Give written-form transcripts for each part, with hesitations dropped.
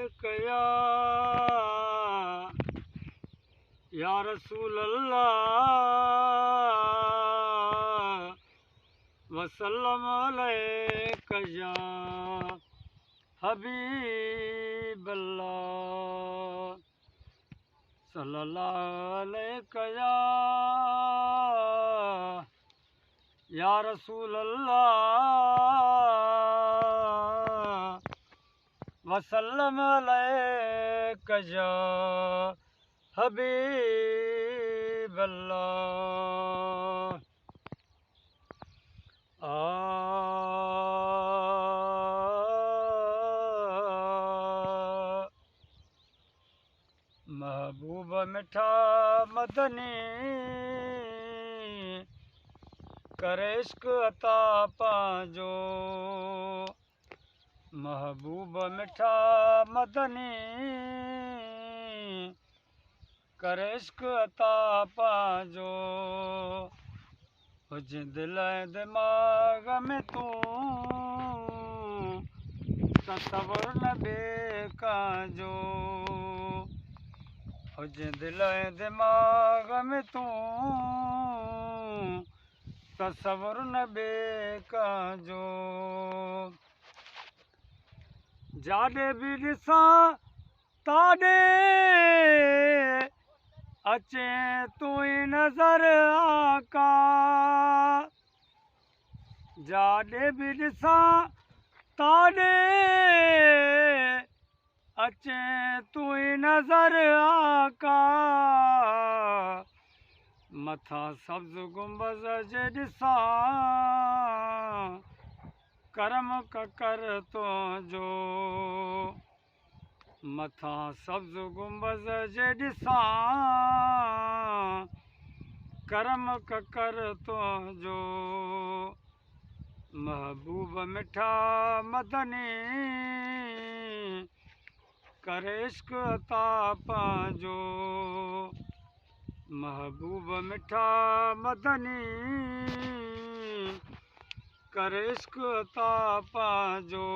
अलैका या रसूल अल्लाह वसल्लम अलैका या हबीब अल्लाह सल्लल्लाहु अलैका या रसूल अल्लाह वसल्लम अलैका या हबीब अल्लाह। महबूब मिठा मदनी करे इश्क अता पांजो, महबूब मिठा मदनी करे इश्क अता पांजो। हुजे दिल दिमाग में तू तसव्वुर न बेकांजो, हुजे दिल दिमाग में तू तसव्वुर न बेकांजो। जाॾे बि ॾिसां ताॾे अचे तू ही नज़र आका, जाॾे बि ॾिसां ताॾे अचे तू ही नज़र आका। मथा सब्ज़ गुंबज़ जे ॾिसां करम ककर तुंहिंजो, मथा सब्ज़ गुंबज़ जे ॾिसां करम ककर तुंहिंजो। महबूब मिठा मदनी करे इश्क अता पांजो, महबूब मिठा मदनी करे इश्क अता पांजो।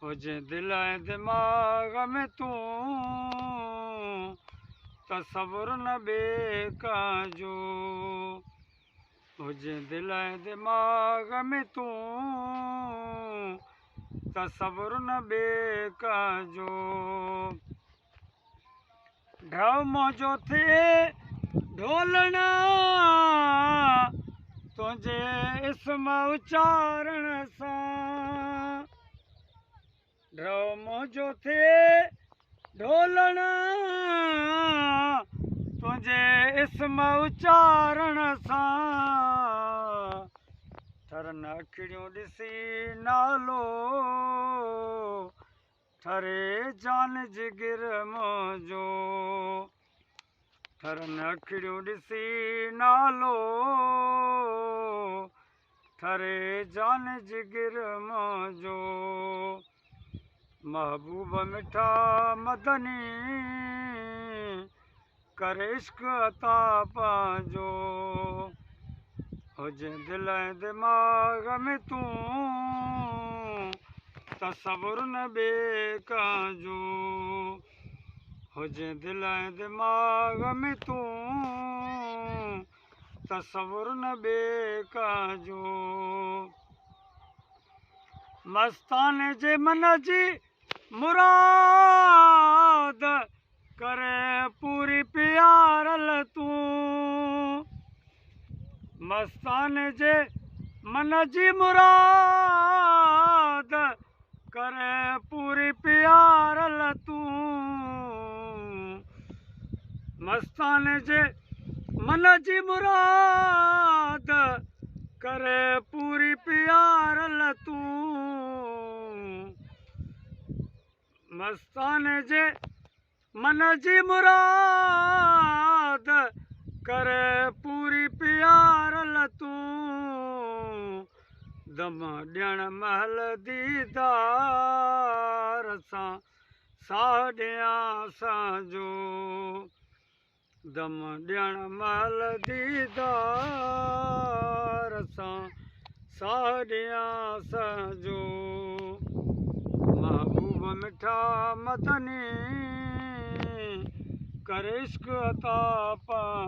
हुजे दिल दिमाग में तू तसव्वुर न बेकांजो, हुजे दिल दिमाग में तू तसव्वुर न बेकांजो। ढव मुंहिंजो थिए ढोलना तुंहिंजे इस्म उचारण सां, ढव मुंहिंजो थिए ढोलना तुंहिंजे इस्म उचारण सां। ठरन अखियूं ॾिसी नालो ठरे जान जिगर मुंहिंजो, ठरन अखियूं ॾिसी नालो ठरे जान जिगर मुंहिंजो। महबूब मिठा मदनी करे इश्क अता पांजो, हुजे दिल दिमाग में तू तसव्वुर न बेकांजो, हुजे दिल दिमाग में तू तसव्वुर न बेकांजो। मस्ताने जे मन जी मुराद करे पूरी प्यारल तू, मस्ताने जे मन जी मुराद करे पूरी प्यारल तू, मस्ताने जे मन जी मुराद करे पूरी प्यारल तू, मस्ताने जे मन जी मुराद करे पूरी प्यारल तू। दम ॾियण महल दीदार सां साह ॾियां असांजो, दम ॾियण महल दीदार सां साह ॾियां असांजो। महबूब मिठा मदनी करे इश्क अता पाए।